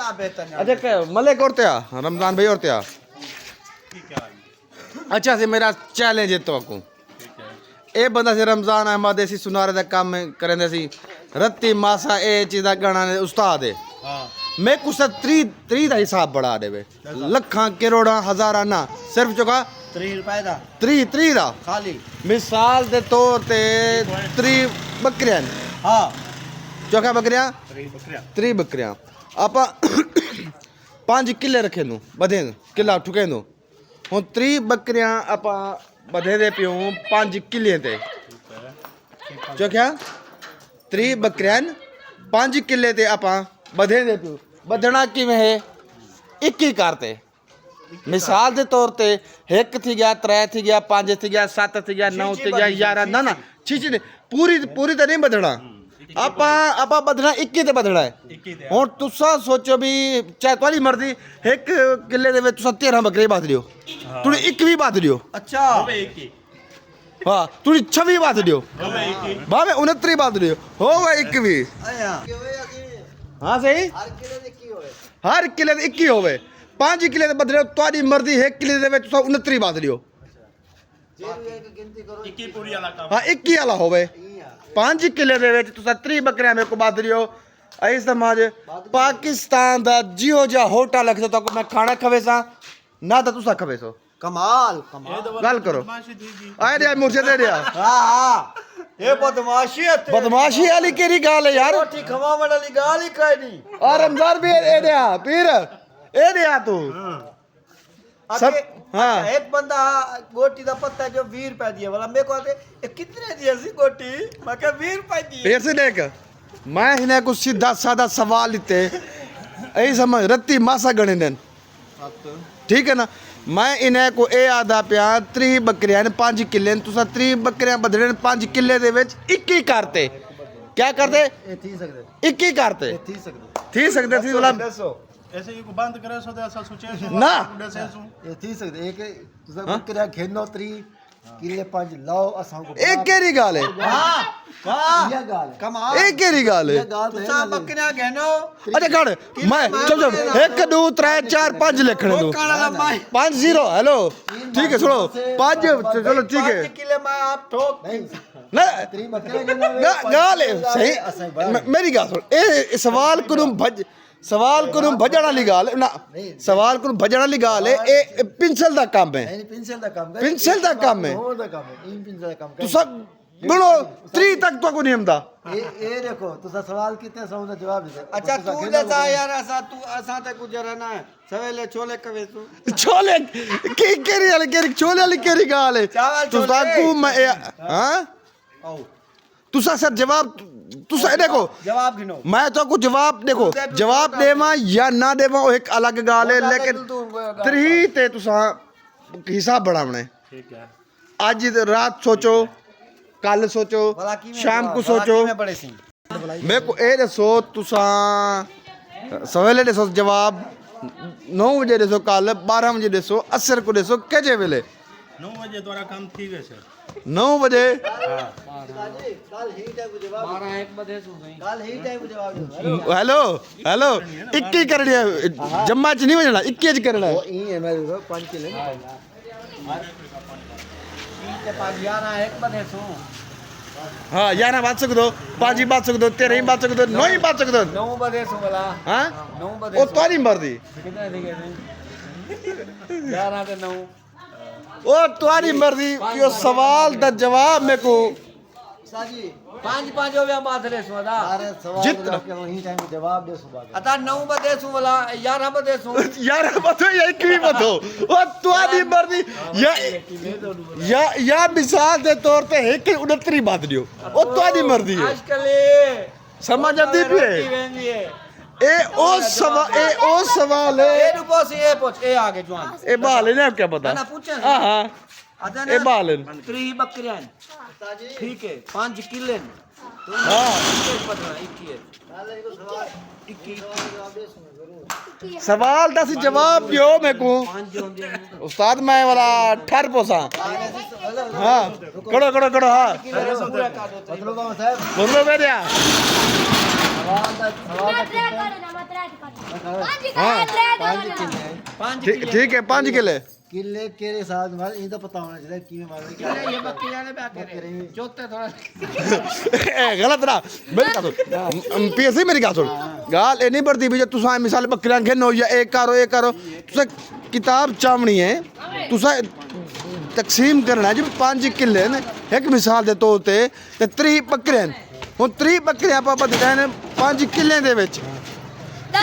अच्छा मलिक और त्या रमजान भाई और त्या अच्छा से मेरा चैलेंज है तो आपको ਇਹ ਬੰਦਾ ਸੀ ਰਮਜ਼ਾਨ ਅਹਿਮਦ ਅਸੀਂ ਸੁਨਾਰੇ ਦਾ ਕੰਮ ਕਰਦੇ ਸੀ ਰੱਤੀ ਮਾਸਾ ਇਹ ਚੀਜ਼ ਦਾ ਗਾਣਾ ਨੇ ਉਸਤਾਦ ਹੈ ਹਾਂ ਮੈਂ ਕੁਛ 30 ਦਾ ਹਿਸਾਬ ਬੜਾ ਦੇਵੇ ਲੱਖਾਂ ਕਰੋੜਾਂ ਹਜ਼ਾਰਾਂ ਨਾ ਸਿਰਫ ਚੁਕਾ 3 ਰੁਪਏ ਦਾ 30 ਦਾ ਖਾਲੀ ਮਿਸਾਲ ਦੇ ਤੌਰ ਤੇ 30 ਬੱਕਰੀਆਂ ਹਾਂ ਚੋਖਾ ਬੱਕਰੀਆਂ 30 ਬੱਕਰੀਆਂ ਆਪਾਂ 5 ਕਿੱਲੇ ਰੱਖੇ ਨੂੰ ਵਧੇ ਕਿੱਲਾ ਠੁਕੇ ਨੂੰ ਹੁਣ 30 ਬੱਕਰੀਆਂ ਆਪਾਂ ਵਧੇ ਦੇ ਪਿਓ 5 ਕਿੱਲੇ ਤੇ ਚੋਖਿਆ 30 ਬੱਕਰੀਆਂ 5 ਕਿੱਲੇ ਤੇ ਆਪਾਂ ਵਧੇ ਦੇ ਪਿਓ ਵਧਣਾ ਕਿਵੇਂ ਹੈ 21 ਕਰਤੇ ਮਿਸਾਲ ਦੇ ਤੌਰ ਤੇ 1 ਥੀ ਗਿਆ 3 ਥੀ ਗਿਆ 5 ਥੀ ਗਿਆ 7 ਥੀ ਗਿਆ 9 ਥੀ ਗਿਆ 11 ਨਾ ਨਾ ਛੀ ਪੂਰੀ ਤਾਂ ਨਹੀਂ ਵਧਣਾ ਆਪਾਂ ਵਧਣਾ 21 ਤੇ ਵਧਣਾ ਹੈ ਹੁਣ ਤੁਸੀਂ ਸੋਚੋ ਵੀ ਚਾਹੇ ਤੁਹਾਡੀ ਮਰਜ਼ੀ 1 ਕਿੱਲੇ ਦੇ ਵਿੱਚ ਤੁਸੀਂ 13 ਬੱਕਰੇ ਬਾਤ ਲਿਓ ਤੁਸੀਂ 1 ਵੀ ਬਾਤ ਲਿਓ ਅੱਛਾ ਹਾਂ ਤੁਸੀਂ 26 ਬਾਤ ਲਿਓ ਭਾਵੇਂ 69 ਬਾਤ ਲਿਓ ਹੋਵੇ 1 ਵੀ ਹਾਂ ਸਹੀ ਹਰ ਕਿੱਲੇ ਦੇ 21 ਹੋਵੇ 5 ਕਿੱਲੇ ਦੇ ਬਦਲੇ ਤੁਹਾਡੀ ਮਰਜ਼ੀ 1 ਕਿੱਲੇ ਦੇ ਵਿੱਚ ਤੁਸੀਂ 69 ਬਾਤ ਲਿਓ 21 ਪੂਰੀ ਵਾਲਾ ਕੰਮ ਹਾਂ 21 ਵਾਲਾ ਹੋਵੇ 5 ਕਿੱਲੇ ਦੇ ਵਿੱਚ ਤੁਸੀਂ 30 ਬੱਕਰੀਆਂ ਮੇਰੇ ਕੋ ਬਾਦ ਲਿਓ ਐ ਸਮਾਜ ਪਾਕਿਸਤਾਨ ਦਾ ਜਿਉ ਜਿਹਾ ਹੋਟਲ ਲਖਦਾ ਤਾਂ ਮੈਂ ਖਾਣਾ ਖਵੇ ਸਾਂ ਨਾ ਤਾਂ ਤੁਸੀਂ ਖਵੇ ਸੋ ਕਮਾਲ ਗੱਲ ਕਰੋ ਆਏ ਰਿਹਾ ਮੁਰਸ਼ਦ ਦੇ ਰਿਹਾ ਹਾਂ ਇਹ ਬਦਮਾਸ਼ੀ ਵਾਲੀ ਕਿਹੜੀ ਗੱਲ ਹੈ ਯਾਰ ਰੋਟੀ ਖਵਾਉਣ ਵਾਲੀ ਗੱਲ ਹੀ ਕੋਈ ਨਹੀਂ ਔਰ ਰਮਜ਼ਾਨ ਵੀ ਇਹ ਰਿਹਾ ਪੀਰ ਇਹ ਰਿਹਾ ਤੂੰ सब हाँ एक बंदा गोटी का पत्ता जो 20 रुपए दिया वाला मेरे को आते कितने दिए सी गोटी मैं क्या 20 रुपए दिए फिर से देख मैं इन्हें कुछ सीधा साधा सवाल लेते यही समझ रत्ती मासा गणे दिन ठीक है ना मैं इन्हें को ए आदा पिया 30 बकरियां 5 किले तुसा 30 बकरियां बदले 5 किले दे विच 21 करते क्या करते 21 करते थी सकते थी वाला ऐसे ही को बंद करे सो ऐसा सोचे ना ये थी सकते एक तुसा बकरियां खेनो 3 किले 5 लाओ असा को एक केरी गाल है हां वाह ये गाल कमाल एक केरी गाल है तुसा बकरियां खेनो अच्छा कर मैं चल 1 2 3 4 5 लिखने दो 5 0 हेलो ठीक है सुनो 5 चलो ठीक है 5 किले मैं आप ठोक ना गाल सही मेरी गाल सुन ए सवाल को भजन वाली गाल ना सवाल को भजन वाली गाल है ए पेंसिल दा काम है नहीं पेंसिल दा काम है पेंसिल दा काम है हो दा काम है इन पेंसिल दा काम तू सब बोलो 3 तक तो को नहीं हमदा ये देखो तुसा सवाल कितने सौ दा जवाब दे अच्छा तू दसा यार असा ते गुजर ना सवेले छोले कवे तू छोले केरी छोले वाली केरी गाल है तू को मैं हां आओ तुसा सर जवाब तुसा देखो जवाब गिनो मैं तो को जवाब देखो जवाब देवा या ना देवा वो एक अलग गाल है लेकिन 3 ते तुसा हिसाब बढ़ावने ठीक है आज रात सोचो कल सोचो शाम को सोचो मेरे को ए दसो तुसा सवेले दसो जवाब 9 बजे दसो कल 12 बजे दसो असर को दसो केजे वेले 9 बजे द्वारा काम ठीक है सर 9 बजे कल ही टाइम को जवाब 12 1 बजे सो गई कल ही टाइम को जवाब हेलो हेलो 21 करनी है जम्मा च नहीं बजना 21 च करना है वो ई है मेरे 5 किलो ते 5 11 1 बजे सो हाँ 11 बात सकते हो 5 ही बात सकते हो 13 ही बात सकते हो 9 ही बात सकते हो 9 बजे सो वाला हाँ 9 बजे वो तुम्हारी मर्जी कितने दिखे 11 के 9 ओ तुम्हारी मर्जी यो सवाल दा जवाब मेरे को साजी 5 हो गया बात रे सोदा अरे सवाल जितना के वही टाइम जवाब दे सुबह अता 9 बजे सो वाला 11 बजे सो 11 बात हो या 21 बात हो ओ तुम्हारी मर्जी या मिसाल दे तौर पे 1 बात दियो ओ तुम्हारी मर्जी है आजकल समझ आती पे ए ओ सवाल है ए रुको से ए पूछ ए आगे जवान ए बाल है ना क्या पता ना पूछे हां हां अदा ए बाल 3 बकरियां ठीक है 5 किले हां 21 सवाल दा सी जवाब दियो मेरे को उस्ताद मैं वाला ठर पोसा हां कड़ो हां मतलब साहब बोलो बेटा ठीक है 5 किले किले केरे साथ मार ये तो पता होना चाहिए कि मार ये बकरी वाले पे आके जोते थोड़ा गलत ना मेरी का पीएससी मेरी का सुन गाल ए नहीं बढ़ती भी जो तुसा मिसाल बकरियां खेनो या एक करो तुसा किताब चावनी है तुसा तकसीम करना है जी 5 किले ने एक मिसाल दे तौर ते 3 बकरियां हुन 3 बकरियां ਆਪਾਂ ਬਦਲਦੇ ਨੇ 5 ਕਿੱਲੇ ਦੇ ਵਿੱਚ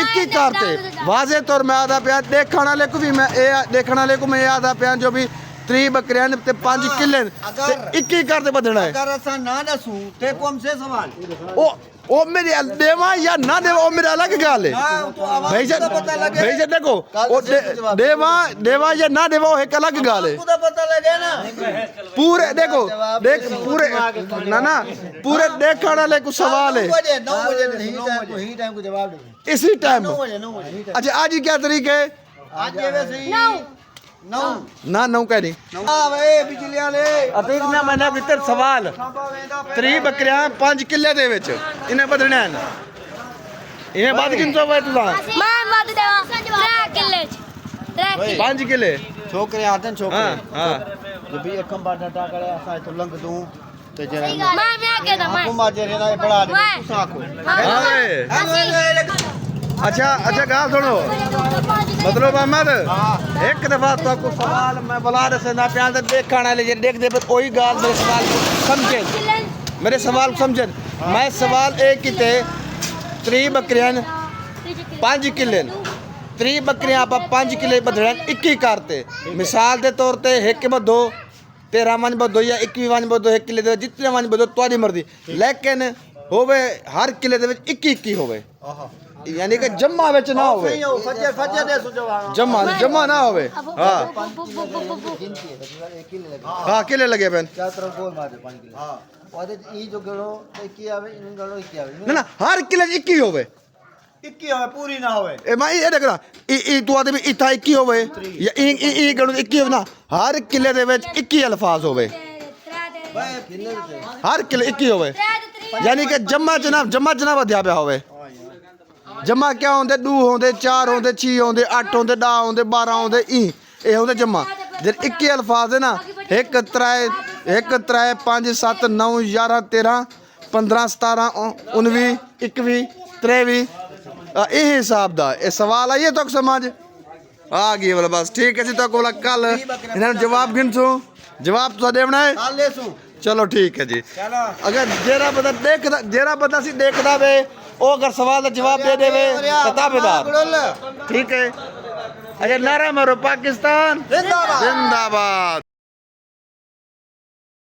ਇੱਕੀ ਕਰਤੇ ਵਾਜ਼ੇ ਤੌਰ ਮੈਂ ਆਦਾ ਪਿਆ ਦੇਖਣ ਵਾਲੇ को भी मैं देखने वाले को मैं ਆਦਾ ਪਿਆ जो भी 3 बकरियां ने ते 5 किले ते 21 करते बदलना है अगर ऐसा ना दसूं ते को हमसे सवाल ओ मेरे देवा या ना देवा ओ मेरा अलग गाल है भाई जी देखो ओ देवा या ना देवा वो एक अलग गाल है तो पता लगे ना पूरे देखो देख पूरे ना पूरे देखने वाले को सवाल है 9 बजे ही टाइम को जवाब दे इसी टाइम 9 बजे अच्छा आज क्या तरीके है आज ये वैसे ही 9 ना 9 कह नहीं हां भाई बिजली वाले अतीक ना मैंने भीतर सवाल 3 बकरियां 5 किले दे विच इन्हें बदलना है इन्हें बाद किन सो वे तुसा मैं मत देवा 3 किले 5 किले छोकरे आते हैं छोकरे हां जो भी एकम बाटा टाकड़े ऐसा तो लंग दूं ते जरा मैं के ना मैं आपको माजरे ना बड़ा दे तुसा को अच्छा गाल सुनो मतलब अहमद एक दफा तो को सवाल मैं बुला रहे से ना प्यार से देखने वाले जे देख दे पर कोई गाल मेरे सवाल को समझे मेरे सवाल को समझे मैं सवाल एक किते 3 बकरियां 5 किले 3 बकरियां आप 5 किले बदलन 21 करते मिसाल के तौर पे एक बदो 13 मन बदो या 21 मन बदो 1 किले दे जितने मन बदो तुम्हारी मर्जी लेकिन होवे हर किले दे विच 21 होवे यानी कि जम्मा विच ना होवे फजे दे सो जवाब जम्मा ना होवे हां हां किले लगे बहन क्या तरफ गोल मार दे 5 किलो हां और ई जो गलो की आवे इन गलो की आवे ना हर किले 21 होवे 21 होवे पूरी ना होवे ए मैं ये देखना ई तू आदमी इथा 21 होवे या ई गणो 21 होवे ना हर किले दे विच 21 अल्फाज होवे भाई किले से हर किले 21 होवे यानी कि जम्मा जनाब अध्या पे होवे जम्मा क्या होंदे 2 होंदे 4 होंदे 6 होंदे 8 होंदे 10 होंदे 12 होंदे ए होंदे जम्मा जे 21 अल्फाज है ना 1 3 5 7 9 11 13 15 17 19 21 23 ਇਹ ਹਿਸਾਬ ਦਾ ਇਹ ਸਵਾਲ ਆਈਏ ਤੱਕ ਸਮਝ ਆ ਗਈ ਵਾਲਾ ਬਸ ਠੀਕ ਹੈ ਜੀ ਤਾਂ ਕੋਲ ਕੱਲ ਇਹਨਾਂ ਨੂੰ ਜਵਾਬ ਗਿਣਸੋ ਜਵਾਬ ਤੁਸੀਂ ਦੇਣਾ ਹੈ काल ले सू चलो ठीक है जी अगर जेरा बंदा सी देखदा वे ओ अगर सवाल का जवाब दे देवे किताबेदार ठीक है अच्छा नारा मारो पाकिस्तान जिंदाबाद